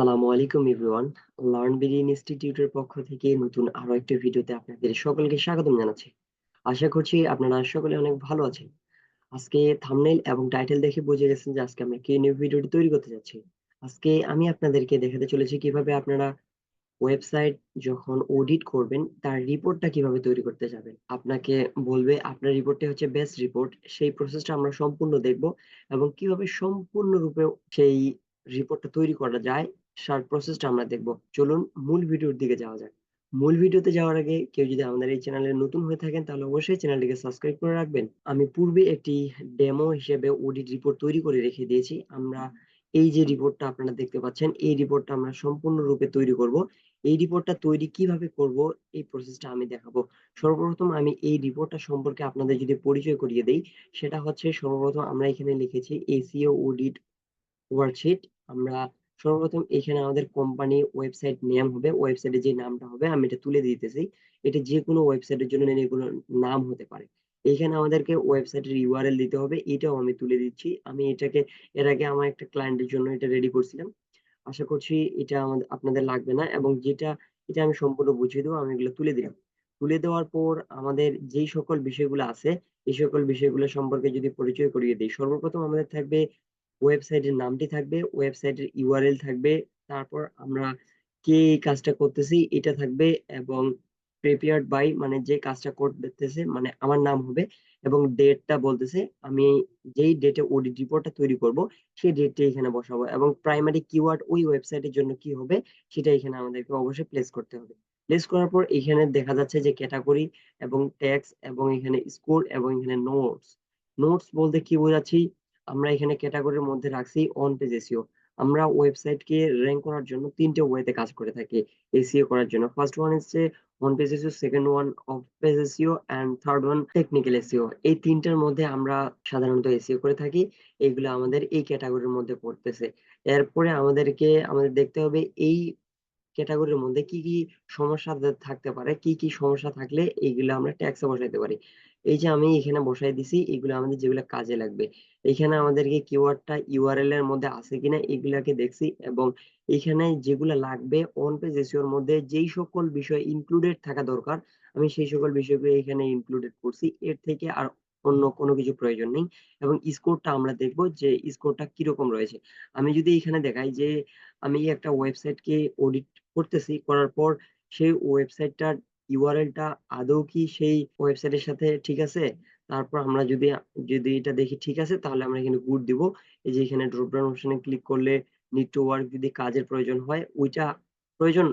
আসসালামু আলাইকুম এভরিওয়ান। লার্নবেরি ইনস্টিটিউটের পক্ষ থেকে নতুন আরো একটা ভিডিওতে আপনাদের সকলকে স্বাগতম জানাচ্ছি। আশা করছি আপনারা সকলে অনেক ভালো আছেন। আজকে থাম্বনেইল এবং টাইটেল দেখে বুঝে গেছেন যে আজকে আমরা কি নিয়ে ভিডিওটি তৈরি করতে যাচ্ছি। আজকে আমি আপনাদেরকে দেখাতে চলেছি কিভাবে আপনারা ওয়েবসাইট যখন অডিট করবেন তার রিপোর্টটা কিভাবে তৈরি করতে যাবেন। আপনাকে বলবে আপনার রিপোর্টটা হচ্ছে বেস্ট রিপোর্ট, সেই প্রসেসটা আমরা সম্পূর্ণ দেখব এবং কিভাবে সম্পূর্ণরূপে সেই রিপোর্টটা তৈরি করা যায় তার প্রসেসটা আমরা দেখব। চলুন মূল ভিডিওর দিকে যাওয়া যাক। মূল ভিডিওতে যাওয়ার আগে কেউ যদি আমাদের এই চ্যানেলে নতুন হয়ে থাকেন তাহলে অবশ্যই চ্যানেলটিকে সাবস্ক্রাইব করে রাখবেন। আমি পূর্বে একটি ডেমো হিসেবে অডিট রিপোর্ট তৈরি করে রেখে দিয়েছি। আমরা এই যে রিপোর্টটা আপনারা দেখতে পাচ্ছেন এই রিপোর্টটা আমরা সম্পূর্ণরূপে তৈরি করব। এই রিপোর্টটা তৈরি কিভাবে করব এই প্রসেসটা আমি দেখাবো। সর্বপ্রথম আমি এই রিপোর্টটা সম্পর্কে আপনাদের যদি পরিচয় করিয়ে দেই, সেটা হচ্ছে সর্বপ্রথম আমরা এখানে লিখেছি এসইও অডিট ওয়ার্কশিট। আমরা সর্বপ্রথম এখানে আমাদের কোম্পানি ওয়েবসাইট নেম হবে, ওয়েবসাইটের যে নামটা হবে আমি এটা তুলে দিতেছি। এটা যেকোনো ওয়েবসাইটের জন্য এগুলো নাম হতে পারে। এইখানে আমাদেরকে ওয়েবসাইটের ইউআরএল দিতে হবে, এটাও আমি তুলে দিচ্ছি। আমি এটাকে এর আগে আমার একটা ক্লায়েন্টের জন্য এটা রেডি করছিলাম। আশা করছি এটা আপনাদের লাগবে না এবং এটা আমি সম্পূর্ণ বুঝিয়ে দেবো। আমি এগুলো তুলে দিলাম। তুলে দেওয়ার পর আমাদের যেই সকল বিষয়গুলো আছে এই সকল বিষয়গুলো সম্পর্কে যদি পরিচয় করিয়ে দিই, সর্বপ্রথম আমাদের থাকবে ওয়েবসাইটের নামটি থাকবে, ওয়েবসাইটের ইউআরএল থাকবে, তারপর আমরা কে এই কাজটা করতেছি এটা থাকবে এবং প্রিপেয়ার্ড বাই মানে যে কাজটা করতেছে মানে আমার নাম হবে এবং ডেটটা বলতেছে আমি যেই ডেটে অডিট রিপোর্টটা তৈরি করব সেই ডেটটা এখানে বসাবো এবং প্রাইমারি কিওয়ার্ড ওই ওয়েবসাইটের জন্য কি হবে সেটা এখানে আমাদেরকে অবশ্যই প্লেস করতে হবে। প্লেস করার পর এখানে দেখা যাচ্ছে যে ক্যাটাগরি এবং ট্যাক্স এবং এখানে স্কোর এবং এখানে নোটস। নোটস বলতে কি বোঝাচ্ছি, আমরা এখানে ক্যাটাগরির মধ্যে রাখছি অন পেজ এসইও। আমরা ওয়েবসাইটকে র‍্যাংক করার জন্য ৩ টে ওয়েতে কাজ করে থাকি এসইও করার জন্য। ফার্স্ট ওয়ান হচ্ছে on page SEO, second one off page SEO and third one technical SEO. এই ৩ টার মধ্যে আমরা সাধারণত এসইও করে থাকি। এগুলো আমাদের এই ক্যাটাগরির মধ্যে পড়তেছে। এরপরে আমাদের দেখতে হবে এই ক্যাটাগরির মধ্যে কি, কি সমস্যা থাকতে পারে, কি, কি সমস্যা থাকলে এইগুলা আমরা ট্যাক্সে বসাইতে পারি। এই যে আমি এখানে বসায় দিছি এগুলো আমাদের যেগুলা কাজে লাগবে। এখানে আমাদেরকে কিওয়ার্ডটা ইউআরএল এর মধ্যে আছে কিনা এগুলাকে দেখছি এবং এখানে যেগুলা লাগবে অন পেজ এসইও এর মধ্যে যেই সকল বিষয় ইনক্লুডেড থাকা দরকার আমি সেই সকল বিষয়গুলো এখানে ইনক্লুডেড করছি। এর থেকে আর অন্য কোনো কিছু প্রয়োজন নেই এবং স্কোরটা আমরা দেখব যে স্কোরটা কিরকম রয়েছে। আমি যদি এখানে দেখাই যে আমি একটা ওয়েবসাইটকে অডিট করতেছি, করার পর সেই ওয়েবসাইটটার ইউআরএলটা আদৌ কি সেই ওয়েবসাইটের সাথে ঠিক আছে? তারপর আমরা যদি এটা দেখি ঠিক আছে তাহলে আমরা এখানে গুড দিব। এই যে এখানে ড্রপ ডাউন অপশনে ক্লিক করলে নিড টু ওয়ার্ক যদি কাজের প্রয়োজন হয় ওইটা প্রয়োজন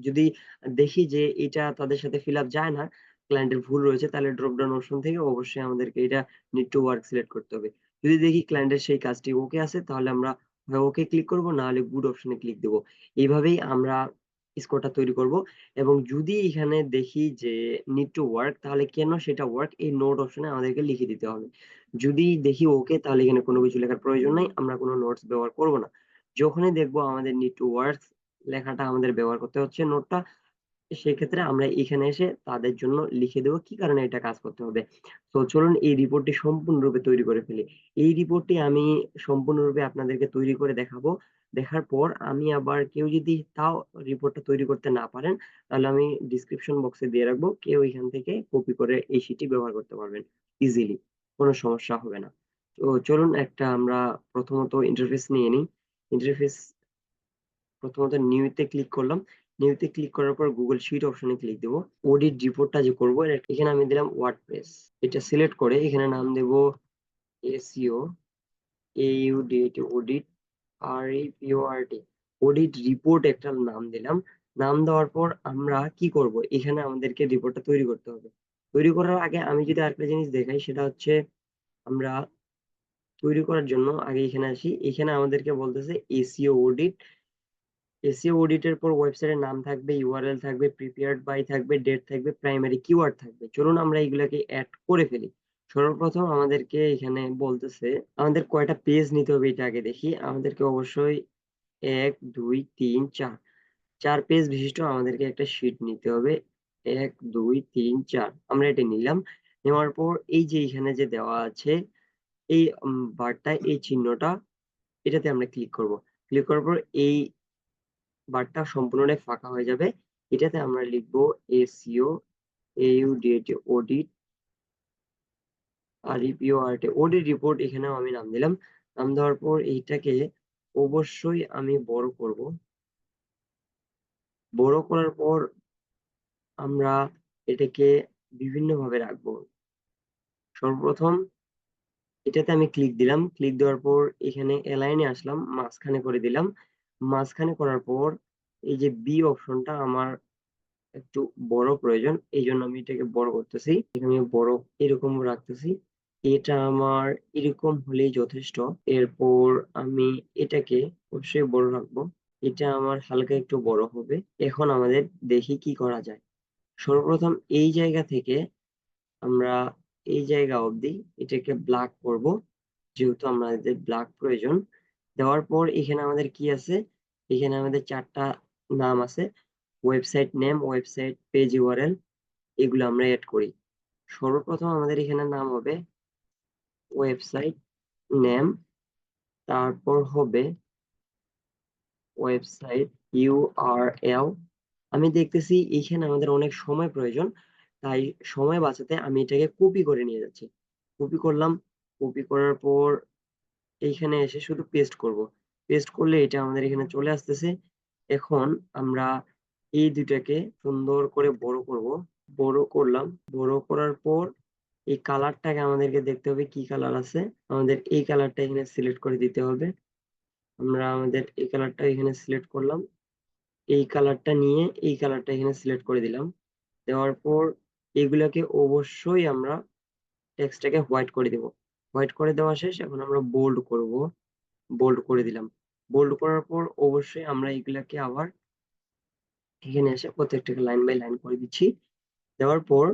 যদি দেখি যে এটা তাদের সাথে ফিল আপ যায় না, ক্লায়েন্টের ভুল রয়েছে তাহলে ড্রপ ডাউন অপশন থেকে অবশ্যই আমাদেরকে এটা নিড টু ওয়ার্ক সিলেক্ট করতে হবে। যদি দেখি ক্লায়েন্টের সেই কাজটি ওকে আছে তাহলে আমরা হয় ওকে ক্লিক করব না হলে গুড অপশনে ক্লিক দেব। এইভাবেই আমরা স্কোরটা তৈরি করব এবং যদি এখানে দেখি যে নিড টু ওয়ার্ক তাহলে কেন সেটা ওয়ার্ক এই নোট অপশনে আমাদেরকে লিখে দিতে হবে। যদি দেখি ওকে তাহলে এখানে কোনো কিছু লেখার প্রয়োজন নাই। আমরা কোনো নোটস ব্যবহার করব না। যখনই দেখবো আমাদের নিড টু ওয়ার্ক লেখাটা আমাদের ব্যবহার করতে হচ্ছে নোটটা, সেক্ষেত্রে আমরা এখানে এসে তাদের জন্য লিখে দেব কি কারণে এটা কাজ করতে হবে। তো চলুন এই রিপোর্টটি সম্পূর্ণরূপে তৈরি করে ফেলি। এই রিপোর্টটি আমি সম্পূর্ণরূপে আপনাদেরকে তৈরি করে দেখাবো। দেখার পর আমি আবার কেউ যদি তাও রিপোর্টটা তৈরি করতে না পারেন তাহলে আমি ডেসক্রিপশন বক্সে দিয়ে রাখবো। কেউ এখান থেকে কপি করে এই শিটটি ব্যবহার করতে পারবেন ইজিলি। কোনো সমস্যা হবে না। তো চলুন আমরা প্রথমত ইন্টারফেস নিয়ে নিই। ইন্টারফেস প্রথমত নিউ তে ক্লিক করলাম। নিউ তে ক্লিক করার পর গুগল শিট অপশনে ক্লিক দেব। অডিট রিপোর্টটা যে করব এখানে আমি দিলাম ওয়ার্ডপ্রেস। এটা সিলেক্ট করে এখানে নাম দেব SEO AUDIT audit REPORT audit report একটা নাম দিলাম। নাম দেওয়ার পর আমরা কি করব, এখানে আমাদেরকে রিপোর্টটা তৈরি করতে হবে। তৈরি করার আগে আমি যদি আরেকটা জিনিস দেখাই সেটা হচ্ছে আমরা তৈরি করার জন্য আগে এখানে আসি। এখানে আমাদেরকে বলতেছে এসইও অডিট। এসইও অডিটের পর ওয়েবসাইটের নাম থাকবে, ইউআরএল থাকবে, প্রিপেয়ার্ড বাই থাকবে, ডেট থাকবে, প্রাইমারি কিওয়ার্ড থাকবে। চলুন আমরা এগুলাকে এড করে ফেলি। সর্বপ্রথম আমাদেরকে এখানে বলতেছে আমাদের কয়টা পেজ নিতে হবে এটা আগে দেখি। আমাদেরকে অবশ্যই ১, ২, ৩, ৪ ৪ পেজ বিশিষ্ট আমাদেরকে একটা শিট নিতে হবে। ১, ২, ৩, ৪ আমরা এটা নিলাম। নেওয়ার পর এই যে এখানে যে দেওয়া আছে এই বারটা এই চিহ্নটা এটাতে আমরা ক্লিক করব। ক্লিক করার পর এই বারটা সম্পূর্ণটাই ফাঁকা হয়ে যাবে। এটাতে আমরা লিখবো SEO, AUDIT, audit, REPORT, audit report. এখানেও আমি নাম দিলাম। নাম দেওয়ার পর এইটাকে অবশ্যই আমি বড় করব। বড় করার পর আমরা এটাকে বিভিন্নভাবে রাখবো। সর্বপ্রথম এটাতে আমি ক্লিক দিলাম। ক্লিক দেওয়ার পর এখানে অ্যালাইনে আসলাম, মাঝখানে করে দিলাম। মাঝখানে করার পর এই যে বি অপশনটা আমার একটু বড় প্রয়োজন, এই জন্য আমি এটাকে বড় করতেছি। আমি বড় এরকম রাখতেছি। এটা আমার এরকম হলেই যথেষ্ট। এরপর আমি এটাকে অবশ্যই বড় রাখবো। এটা আমার হালকা একটু বড় হবে। এখন আমাদের দেখি কি করা যায়। সর্বপ্রথম এই জায়গা থেকে আমরা এই জায়গা অবধি এটাকে ব্ল্যাক করব, যেহেতু আমাদের ব্ল্যাক প্রয়োজন। দেওয়ার পর এখানে আমাদের কি আছে, এখানে আমাদের 4টা নাম আছে, website name, website page URL, এগুলো আমরা এড করি। সর্বপ্রথম আমাদের এখানে নাম হবে ওয়েবসাইট নেম, তারপর হবে ওয়েবসাইট ইউআরএল। আমি দেখতেছি এখানে আমাদের অনেক সময় প্রয়োজন, তাই সময় বাঁচাতে আমি এটাকে কপি করে নিয়ে যাচ্ছি। কপি করলাম। কপি করার পর এইখানে এসে শুধু পেস্ট করব। পেস্ট করলে এটা আমাদের এখানে চলে আসতেছে। এখন আমরা এই দুইটাকে সুন্দর করে বড় করব। বড় করলাম। বড় করার পর এই কালারটাকে আমাদেরকে দেখতে হবে কি কালার আছে। আমাদের এই কালারটা এখানে সিলেক্ট করে দিতে হবে। আমরা আমাদের এই কালারটা এখানে সিলেক্ট করলাম। এই কালারটা নিয়ে এই কালারটা এখানে সিলেক্ট করে দিলাম। দেওয়ার পর এগুলাকে অবশ্যই আমরা টেক্সটটাকে হোয়াইট করে দেব। হোয়াইট করে দেওয়া শেষ। এখন আমরা বোল্ড করব। বোল্ড করে দিলাম। বোল্ড করার পর অবশ্যই আমরা এগুলাকে আবার এখানে এসে প্রত্যেকটাকে লাইন বাই লাইন করে দিচ্ছি। দেওয়ার পর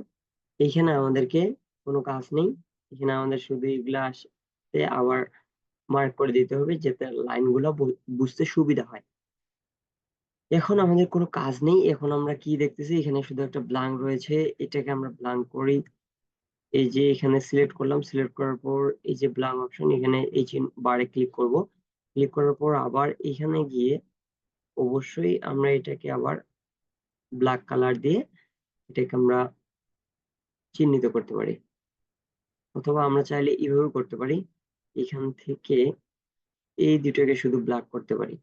এইখানে আমাদেরকে কোনো কাজ নেই। এখানে আমাদের শুধু এগুলা আসতে আবার মার্ক করে দিতে হবে, যাতে লাইনগুলো বুঝতে সুবিধা হয়। এখন আমাদের কোনো কাজ নেই। এখন আমরা কি দেখতেছি, এখানে শুধু একটা ব্ল্যাঙ্ক রয়েছে। এটাকে আমরা ব্ল্যাঙ্ক করি। এই যে এখানে সিলেক্ট করলাম। সিলেক্ট করার পর এই যে ব্ল্যাঙ্ক অপশন, এখানে এই যে বারে ক্লিক করব। ক্লিক করার পর আবার এখানে গিয়ে অবশ্যই আমরা এটাকে আবার ব্ল্যাক কালার দিয়ে এটাকে আমরা চিহ্নিত করতে পারি, অথবা আমরা চাইলে এভাবেও করতে পারি। এখান থেকে এই দুটোকে শুধু ব্ল্যাক করতে পারি।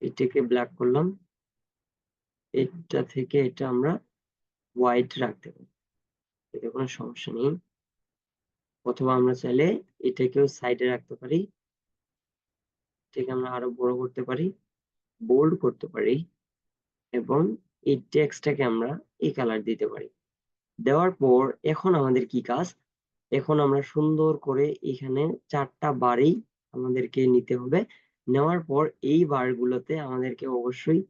এটাকে ব্ল্যাক করলাম। এটা থেকে এটা আমরা হোয়াইট রাখতে পারি, এতে কোনো সমস্যা নেই। অথবা আমরা চাইলে এটাকেও সাইডে রাখতে পারি। এটাকে আমরা আরো বড় করতে পারি, বোল্ড করতে পারি, এবং এই টেক্সটটাকে আমরা এই কালার দিতে পারি। দেওয়ার পর এখন আমাদের কি কাজ, এখন আমরা সুন্দর করে এখানে 4টা বারই আমাদেরকে নিতে হবে। নেওয়ার পর এই বারগুলোতে আমাদেরকে অবশ্যই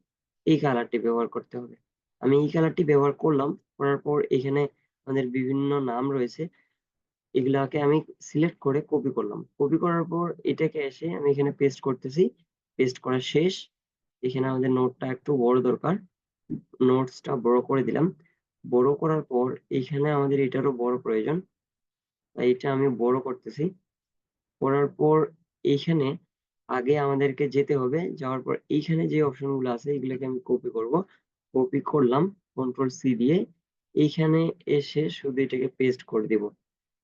এই কালারটি ব্যবহার করতে হবে। আমি এই কালারটি ব্যবহার করলাম। করার পর এখানে আমাদের বিভিন্ন নাম রয়েছে, এগুলাকে আমি সিলেক্ট করে কপি করলাম। কপি করার পর এটাকে এসে আমি এখানে পেস্ট করতেছি। পেস্ট করা শেষ। এখানে আমাদের নোটটা একটু বড় দরকার, নোটসটা বড় করে দিলাম। বড় করার পর এখানে আমাদের এটারও বড় প্রয়োজন, তাই এটা আমি বড় করতেছি। করার পর এইখানে আগে আমাদেরকে যেতে হবে। যাওয়ার পর এইখানে যে অপশন গুলো আছে এগুলোকে আমি কপি করব। কপি করলাম Ctrl+C দিয়ে। এইখানে এসে শুধু এটাকে পেস্ট করে দিব।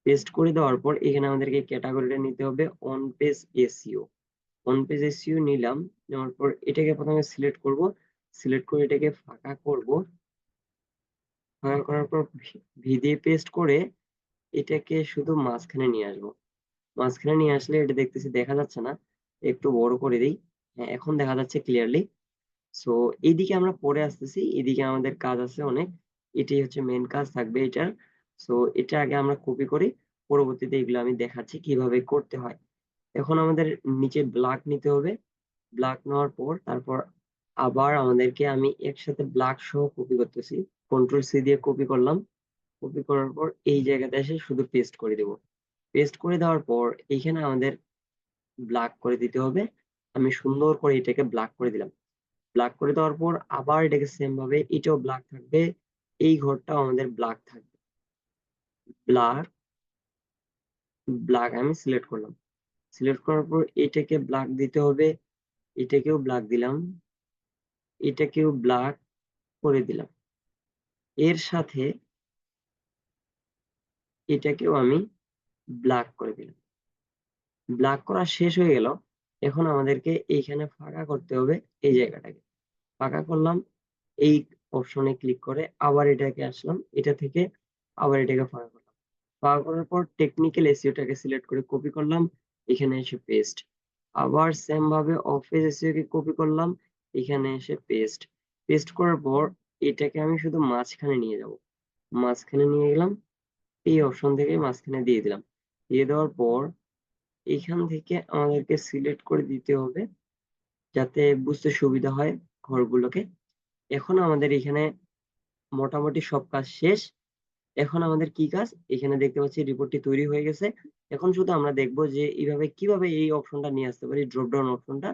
পেস্ট করে দেওয়ার পর এখানে আমাদেরকে ক্যাটাগরিটা নিতে হবে on page SEO. On page SEO নিলাম। নেওয়ার পর এটাকে প্রথমে সিলেক্ট করব। সিলেক্ট করে এটাকে ফাঁকা করব। ফাঁকা করার পর ভি দিয়ে পেস্ট করে এটাকে শুধু মাঝখানে নিয়ে আসবো। মাঝখানে নিয়ে আসলে এটা দেখতেছি দেখা যাচ্ছে না, একটু বড় করে দিই। হ্যাঁ, এখন দেখা যাচ্ছে ক্লিয়ারলি। সো এইদিকে আমরা পরে আসতেছি, এদিকে আমাদের কাজ আছে অনেক। এটাই হচ্ছে মেন কাজ থাকবে এটার। সো এটা আগে আমরা কপি করি, পরবর্তীতে এগুলো আমি দেখাচ্ছি কিভাবে করতে হয়। এখন আমাদের নিচে ব্ল্যাক নিতে হবে। ব্ল্যাক নেওয়ার পর তারপর আবার আমাদেরকে আমি একসাথে ব্ল্যাক সহ কপি করতেছি। Ctrl+C দিয়ে কপি করলাম। কপি করার পর এই জায়গাতে এসে শুধু পেস্ট করে দেব। পেস্ট করে দেওয়ার পর এইখানে আমাদের ব্ল্যাক করে দিতে হবে। আমি সুন্দর করে এটাকে ব্ল্যাক করে দিলাম। ব্ল্যাক করে দেওয়ার পর আবার এটাকে সেম ভাবে এটাও ব্ল্যাক থাকবে, এই ঘরটাও আমাদের ব্ল্যাক থাকবে। ব্ল্যাক, ব্ল্যাক আমি সিলেক্ট করলাম। সিলেক্ট করার পর এটাকে ব্ল্যাক দিতে হবে। এটাকেও ব্ল্যাক দিলাম। এটাকেও ব্ল্যাক করে দিলাম, এর সাথে এটাকেও আমি ব্ল্যাক করে দিলাম। ব্ল্যাক করা শেষ হয়ে গেল, এখন আমাদেরকে এইখানে ফাঁকা করতে হবে এই জায়গাটাকে। ফাঁকা করলাম, এই অপশনে ক্লিক করে আবার এটাকে আসলাম, এটা থেকে আবার এটাকে ফাঁকা করলাম। ফাঁকা করার পর টেকনিক্যাল এসইওটাকে সিলেক্ট করে কপি করলাম, এখানে এসে পেস্ট। আবার সেম ভাবে অফিস এসইও কে কপি করলাম, এখানে এসে পেস্ট। পেস্ট করার পর এটাকে আমি শুধু মাঝখানে নিয়ে যাব, মাঝখানে নিয়ে গেলাম, এই অপশন থেকে মাঝখানে দিয়ে দিলাম। দিয়ে দেওয়ার পর এখান থেকে আমাদেরকে সিলেক্ট করে দিতে হবে যাতে বুঝতে সুবিধা হয় ঘরগুলোকে। এখন আমাদের এখানে মোটামুটি সব কাজ শেষ। এখন আমাদের কি কাজ, এখানে দেখতে পাচ্ছি রিপোর্টটি তৈরি হয়ে গেছে। এখন শুধু আমরা দেখবো যে এইভাবে কিভাবে এই অপশনটা নিয়ে আসতে পারি, ড্রপ ডাউন অপশনটা,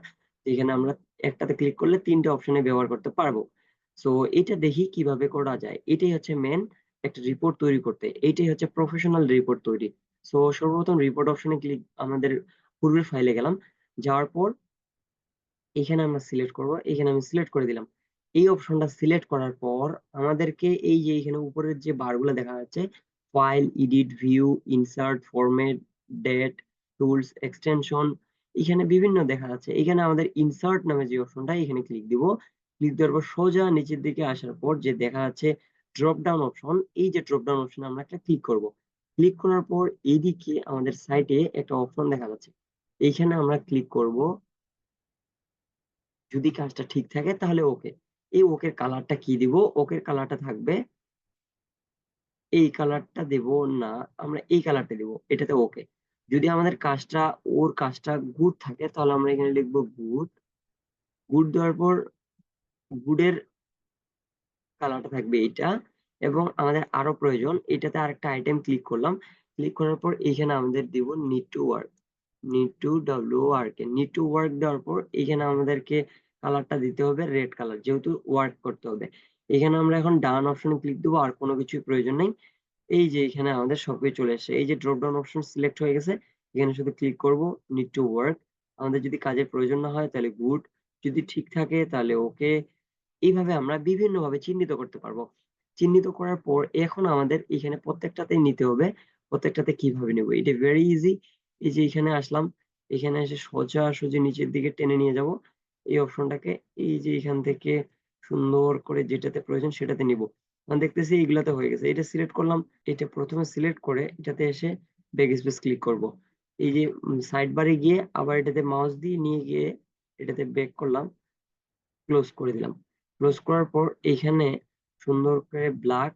যেখানে আমরা একটাতে ক্লিক করলে 3টে অপশনে ব্যবহার করতে পারবো। সো এটা দেখি কিভাবে করা যায়। এটাই হচ্ছে মেন একটা রিপোর্ট তৈরি করতে, এইটাই হচ্ছে প্রফেশনাল রিপোর্ট তৈরি। সো সর্বপ্রথম রিপোর্ট অপশনে ক্লিক, আমাদের পূর্বের ফাইলে গেলাম, যাওয়ার পর এখানে আমরা সিলেক্ট করব, এখানে আমি সিলেক্ট করে দিলাম। এই অপশনটা সিলেক্ট করার পর আমাদেরকে এই যে এখানে উপরের যে বারগুলো দেখা যাচ্ছে, file, edit, view, insert, format, date, tools, extension, এখানে বিভিন্ন দেখা যাচ্ছে। এখানে আমাদের ইনসার্ট নামে যে অপশনটা, এখানে ক্লিক দিব। ক্লিক দেওয়ার পর সোজা নিচের দিকে আসার পর যে দেখা যাচ্ছে ড্রপ ডাউন অপশন, এই যে ড্রপ ডাউন অপশনে আমরা একটা ক্লিক করব। ক্লিক করার পর এইদিকে আমাদের সাইটে একটা অপশন দেখা যাচ্ছে, এইখানে আমরা ক্লিক করব। যদি কাজটা ঠিক থাকে তাহলে ওকে। এই ওকের কালারটা কি দিব, ওকের কালারটা থাকবে, এই কালারটা দেব না, আমরা এই কালারটা দিব, এটাতে ওকে। যদি আমাদের কাজটা, ওর কাজটা গুড থাকে তাহলে আমরা এখানে লিখবো গুড। গুড দেওয়ার পর গুডের কালারটা থাকবে এইটা। এবং আমাদের আরো প্রয়োজন, এটাতে আরেকটা আইটেম ক্লিক করলাম। ক্লিক করার পর এখানে আমাদের দিব need to work, need to work. Need to work দেওয়ার পর এখানে আমাদেরকে কালারটা দিতে হবে রেড কালার, যেহেতু ওয়ার্ক করতে হবে। এখানে আমরা এখন ডান অপশনে ক্লিক দেবো, আর কোনো কিছুর প্রয়োজন নেই। এই যে এখানে আমাদের সবকিছু চলে এসেছে, এই যে ড্রপ ডাউন অপশন সিলেক্ট হয়ে গেছে, এখানে শুধু ক্লিক করব, নিড টু ওয়ার্ক। আমাদের যদি কাজের প্রয়োজন না হয় তাহলে গুড, যদি ঠিক থাকে তাহলে ওকে। এইভাবে আমরা বিভিন্ন ভাবে চিহ্নিত করতে পারবো। চিহ্নিত করার পর এখন আমাদের এখানে প্রত্যেকটাতেই নিতে হবে। প্রত্যেকটাতে কিভাবে নেব, এটা ভেরি ইজি। এই যে এখানে আসলাম, এখানে এসে সোজাসুজি নিচের দিকে টেনে নিয়ে যাব এই অপশনটাকে। এই যে এখান থেকে সুন্দর করে যেটাতে প্রয়োজন সেটাতে নিব। আমি দেখতেছি এইগুলাতে হয়ে গেছে, এটা সিলেক্ট করলাম। এটা প্রথমে সিলেক্ট করে এটাতে এসে ব্যাক স্পেস ক্লিক করব। এই যে সাইড বারে গিয়ে আবার এটাতে মাউস দিয়ে নিয়ে গিয়ে এটাতে ব্যাক করলাম, ক্লোজ করে দিলাম। ক্লোজ করার পর এখানে সুন্দর করে ব্ল্যাক,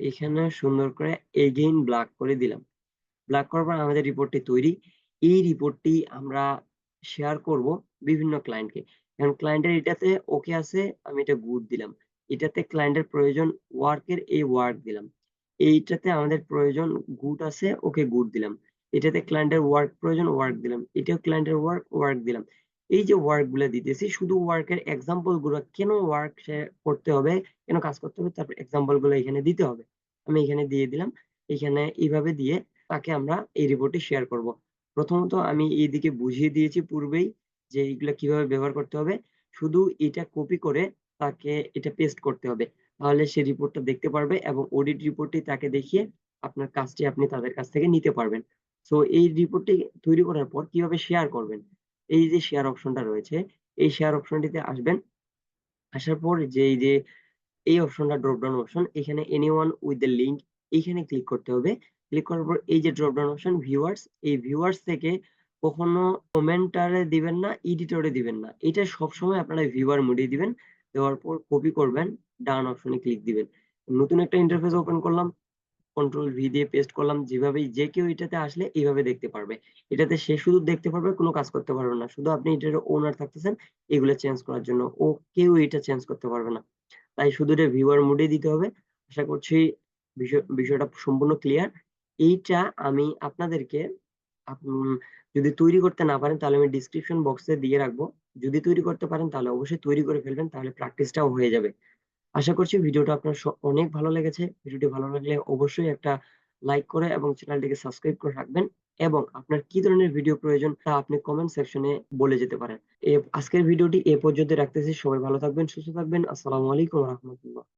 এখানে সুন্দর করে এগেইন ব্ল্যাক করে দিলাম। ব্ল্যাক করার পর আমাদের রিপোর্টটি তৈরি। এই রিপোর্টটি আমরা শেয়ার করব বিভিন্ন ক্লায়েন্টকে। কারণ ক্লায়েন্টের এটাতে ওকে আছে, আমি এটা গুড দিলাম। এটাতে ক্লায়েন্টের প্রয়োজন ওয়ার্কের, এই ওয়ার্ক দিলাম। এইটাতে আমাদের প্রয়োজন গুড আছে, ওকে গুড দিলাম। এটাতে ক্লায়েন্টের ওয়ার্ক প্রয়োজন, ওয়ার্ক দিলাম। এটাও ক্লায়েন্টের ওয়ার্ক, ওয়ার্ক দিলাম। এই যে ওয়ার্ক গুলো দিতেছি, শুধু ওয়ার্কের এক্সাম্পল গুলো, কেন ওয়ার্ক সে করতে হবে, কেন কাজ করতে হবে, তারপর এক্সাম্পল গুলো এখানে দিতে হবে। আমি এখানে দিয়ে দিলাম। এখানে এইভাবে দিয়ে তাকে আমরা এই রিপোর্টটি শেয়ার করব। প্রথমত আমি এইদিকে বুঝিয়ে দিয়েছি পূর্বেই যে এইগুলা কিভাবে ব্যবহার করতে হবে। শুধু এটা কপি করে তাকে এটা পেস্ট করতে হবে। তাহলে সে রিপোর্টটা দেখতে পারবে এবং অডিট রিপোর্টটি তাকে দেখিয়ে আপনার কাজটি আপনি তাদের কাছ থেকে নিতে পারবেন। সো এই রিপোর্টটি তৈরি করার পর কিভাবে শেয়ার করবেন, এই যে শেয়ার অপশনটা রয়েছে, এই শেয়ার অপশনটিতে আসবেন। আসার পর যে এই যে এই অপশনটা ড্রপ ডাউন অপশন, এখানে এনিওয়ান উইথ দ্য লিংক, এইখানে ক্লিক করতে হবে। ক্লিক করার পর এই যে ড্রপ ডাউন অপশন ভিউয়ার্স, এই ভিউয়ার্স থেকে কখনো কমেন্টারে দিবেন না, এডিটরে দিবেন না, এটা সবসময় আপনারা ভিউয়ার মোডে দিবেন। দেওয়ার পর কপি করবেন, ডান অপশনে ক্লিক দিবেন। নতুন একটা ইন্টারফেস ওপেন করলাম, কন্ট্রোল ভি দিয়ে পেস্ট করলাম। যেভাবেই যে কেউ এটাতে আসলে এইভাবে দেখতে পারবে। এটাতে সে শুধু দেখতে পারবে, কোনো কাজ করতে পারবে না। শুধু আপনি এটার ওনার থাকতেছেন এগুলো চেঞ্জ করার জন্য, ও কেউ এটা চেঞ্জ করতে পারবে না। তাই শুধু এটা ভিউয়ার মোডে দিতে হবে। আশা করছি বিষয়টা সম্পূর্ণ ক্লিয়ার। এইটা আমি আপনাদেরকে যদি তৈরি করতে না পারেন তাহলে আমি ডিসক্রিপশন বক্সে দিয়ে রাখবো। যদি তৈরি করতে পারেন তাহলে অবশ্যই তৈরি করে ফেলবেন, তাহলে প্র্যাকটিসটাও হয়ে যাবে। আশা করছি ভিডিওটা আপনার অনেক ভালো লেগেছে। ভিডিওটি ভালো লাগলে অবশ্যই একটা লাইক করে এবং চ্যানেলটিকে সাবস্ক্রাইব করে রাখবেন। এবং আপনার কি ধরনের ভিডিও প্রয়োজন তা আপনি কমেন্ট সেকশনে বলে যেতে পারেন। আজকের ভিডিওটি এ পর্যন্ত রাখতেছি। সবাই ভালো থাকবেন, সুস্থ থাকবেন। আসসালামু আলাইকুম ওয়া রাহমাতুল্লাহ।